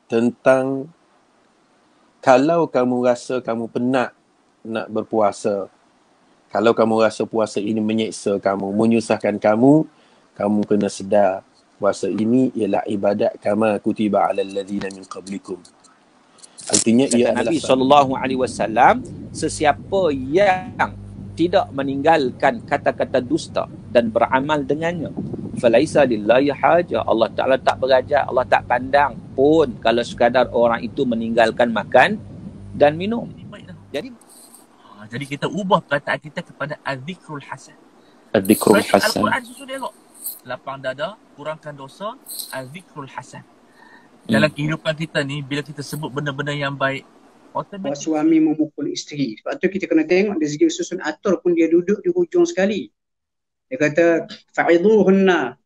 tentang kalau kamu rasa kamu penat nak berpuasa, kalau kamu rasa puasa ini menyeksa kamu, menyusahkan kamu, kamu kena sedar puasa ini ialah ibadat kama kutiba alal ladzina min qablikum. Artinya ia adalah Nabi SAW, sesiapa yang tidak meninggalkan kata-kata dusta dan beramal dengannya, falaisa lillahi hajah. Allah Ta'ala tak berajak, Allah tak pandang pun kalau sekadar orang itu meninggalkan makan dan minum. Jadi kita ubah perkataan kita kepada az-zikrul hasan. az-zikrul hasan. Al-Quran susun elok. Lapang dada, kurangkan dosa, az-zikrul hasan. Dalam kehidupan kita ni, bila kita sebut benda-benda yang baik, suami memukul isteri. Sebab tu kita kena tengok dari segi susun atur pun dia duduk di hujung sekali. Dia kata fa'idhuhunna,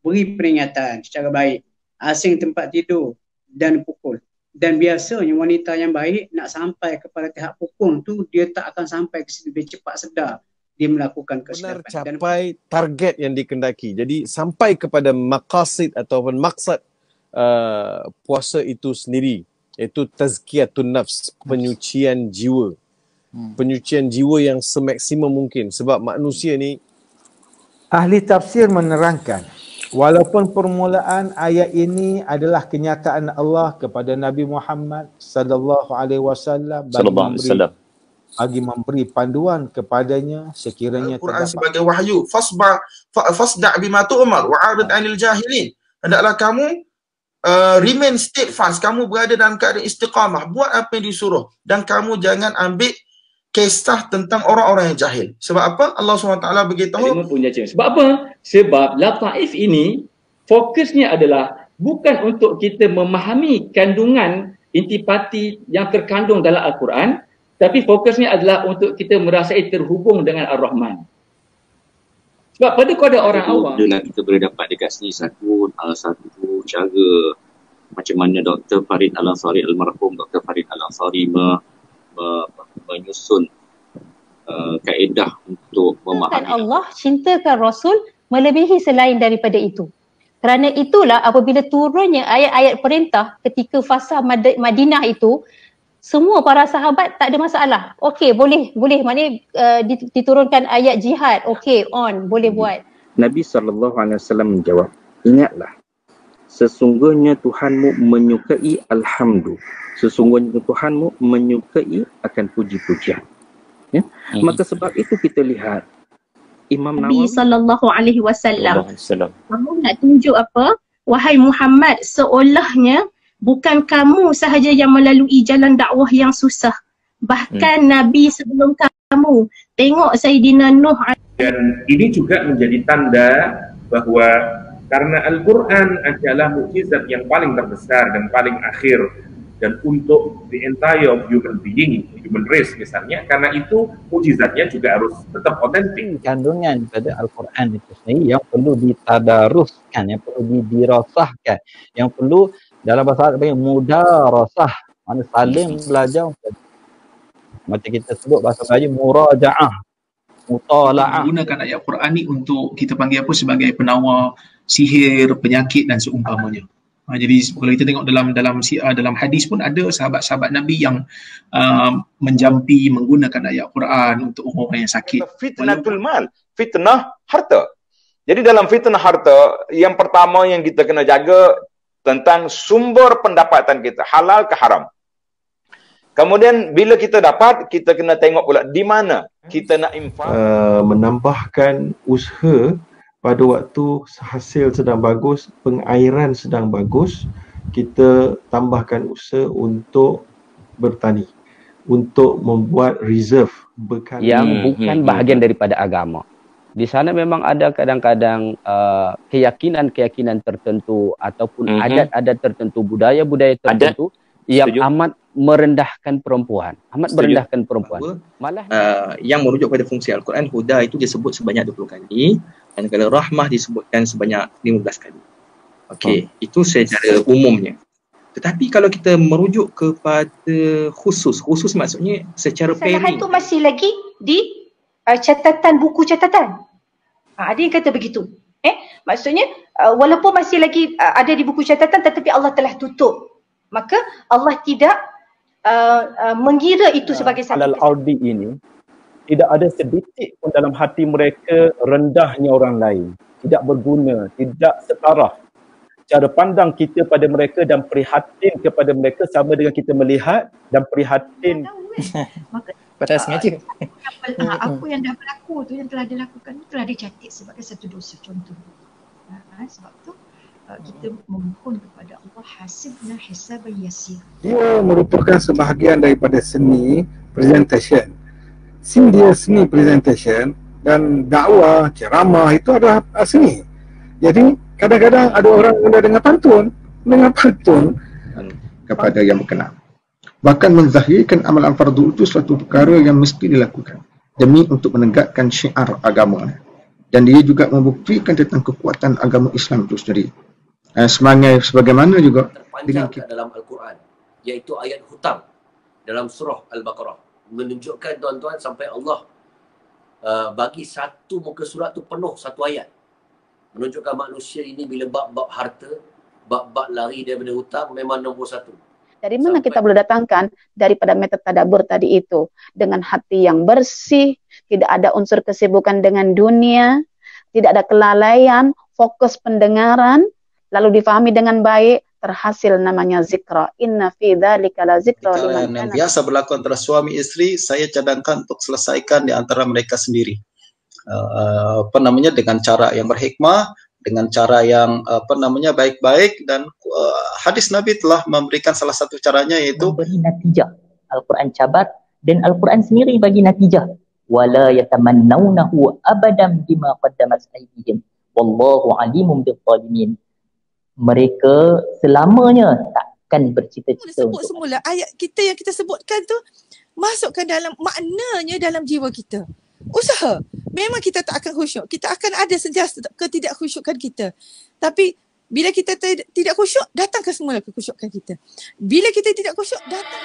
beri peringatan secara baik, asing tempat tidur dan pukul. Dan biasanya wanita yang baik nak sampai kepada tahap pukul tu, dia tak akan sampai ke situ, dia cepat sedar dia melakukan kesilapan. Benar capai target yang dikendaki. Jadi sampai kepada maqasid ataupun maksud puasa itu sendiri, iaitu tazkiyatun nafs, penyucian jiwa. Penyucian jiwa yang semaksimum mungkin. Sebab manusia ni, ahli tafsir menerangkan, walaupun permulaan ayat ini adalah kenyataan Allah kepada Nabi Muhammad sallallahu alaihi wasallam bagi memberi panduan kepadanya sekiranya Al-Quran sebagai wahyu, fasda' bima tu'mar wa 'arid 'anil jahilin. Hendaklah kamu remain steadfast, kamu berada dalam keadaan istiqamah, buat apa yang disuruh, dan kamu jangan ambil kisah tentang orang-orang yang jahil. Sebab apa? Allah SWT beritahu. Sebab apa? Sebab Lataif ini fokusnya adalah bukan untuk kita memahami kandungan intipati yang terkandung dalam Al-Quran, tapi fokusnya adalah untuk kita merasai terhubung dengan Ar-Rahman. Sebab pada kadar orang awam, kita boleh dapat dekat sini satu cara macam mana Dr. Farid Al-Ansari, almarhum Dr. Farid Al-Ansari menyusun kaedah untuk memahami Allah, cintakan Rasul melebihi selain daripada itu. Kerana itulah apabila turunnya ayat-ayat perintah ketika fasa Madinah itu, semua para sahabat tak ada masalah. Okey, boleh, maknanya diturunkan ayat jihad. Okey, boleh buat. Nabi SAW menjawab, ingatlah, sesungguhnya Tuhanmu menyukai alhamdu. Sesungguhnya Tuhanmu menyukai akan puji-pujian. Ya? Maka sebab itu kita lihat Imam Nawawi SAW. Kamu nak tunjuk apa? Wahai Muhammad, seolahnya bukan kamu sahaja yang melalui jalan dakwah yang susah. Bahkan Nabi sebelum kamu. Tengok Sayyidina Nuh. Dan ini juga menjadi tanda bahwa karena Al-Quran adalah mukjizat yang paling terbesar dan paling akhir, dan untuk the entire of human being, human race misalnya, karena itu mukjizatnya juga harus tetap otentik. Kandungan pada Al-Quran itu sendiri yang perlu ditadaruskan, yang perlu dirasahkan, yang perlu dalam bahasa Arab panggil mudarasah, mana saling belajar. Macam kita sebut bahasa Melayu murajaah, mutala'ah. Gunakan ayat Quran ni untuk kita panggil apa, sebagai penawar sihir, penyakit dan seumpamanya. Jadi kalau kita tengok dalam hadis pun ada sahabat-sahabat Nabi yang menjampi menggunakan ayat Quran untuk orang yang sakit. Fitnatul mal, fitnah harta. Jadi dalam fitnah harta, yang pertama yang kita kena jaga tentang sumber pendapatan kita, halal ke haram. Kemudian bila kita dapat, kita kena tengok pula di mana kita nak infak. Menambahkan usaha pada waktu hasil sedang bagus, pengairan sedang bagus, kita tambahkan usaha untuk bertani, untuk membuat reserve bekal yang bukan bahagian daripada agama. Di sana memang ada kadang-kadang keyakinan-keyakinan tertentu ataupun adat-adat tertentu, budaya-budaya tertentu yang amat merendahkan perempuan, merendahkan perempuan. Malah yang merujuk pada fungsi Al-Quran, huda itu disebut sebanyak 20 kali, dan kalau rahmah disebutkan sebanyak 15 kali. Okey, itu secara umumnya. Tetapi kalau kita merujuk kepada khusus maksudnya secara pairing. Kesalahan tu masih lagi di catatan, buku catatan. Ada yang kata begitu. Maksudnya walaupun masih lagi ada di buku catatan, tetapi Allah telah tutup maka Allah tidak mengira itu sebagai satu Alal Ardi ini tidak ada sedikit pun dalam hati mereka rendahnya orang lain, tidak berguna, tidak setara. Cara pandang kita pada mereka dan prihatin kepada mereka sama dengan kita melihat dan prihatin pada sengaja. Apa yang dah berlaku tu, yang telah dilakukan itu telah dicatat sebagai satu dosa, contoh. Sebab tu kita memohon kepada Allah, hasibna hisaban yasir. Dia merupakan sebahagian daripada seni presentation. Seni presentation dan dakwah, ceramah itu adalah seni. Jadi kadang-kadang ada orang yang dengar pantun kepada yang berkenaan. Bahkan menzahirkan amalan fardu itu suatu perkara yang mesti dilakukan demi untuk menegakkan syiar agama. Dan dia juga membuktikan tentang kekuatan agama Islam itu sendiri. Sebagaimana juga terpanjang dalam Al-Quran, iaitu ayat hutang dalam surah Al-Baqarah, menunjukkan tuan-tuan sampai Allah bagi satu muka surat tu penuh satu ayat, menunjukkan manusia ini bila bab-bab harta, bab-bab lari daripada hutang memang nombor satu. Dari mana kita boleh datangkan? Daripada metode tadabbur tadi itu, dengan hati yang bersih, tidak ada unsur kesibukan dengan dunia, tidak ada kelalaian, fokus pendengaran, lalu difahami dengan baik, terhasil namanya zikra. Inna fi dzalika la zikra liman kana. Yang biasa berlaku antara suami isteri, saya cadangkan untuk selesaikan di antara mereka sendiri. Dengan cara yang berhikmah, dengan cara yang baik-baik, dan hadis Nabi telah memberikan salah satu caranya, yaitu memberi natijah. Al-Quran cabar dan Al-Quran sendiri bagi natijah. Wala yatamannawnahu abadan bima qaddamat aydihim wallahu alimun bil zalimin. Mereka selamanya takkan bercita-cita sebut semula ayat kita yang kita sebutkan tu masukkan dalam maknanya dalam jiwa kita. Usaha. Memang kita tak akan khusyuk. Kita akan ada sentiasa ketidakkhusyukan kita. Tapi bila kita tidak khusyuk, datangkan semula kekhusyukan kita. Bila kita tidak khusyuk, datang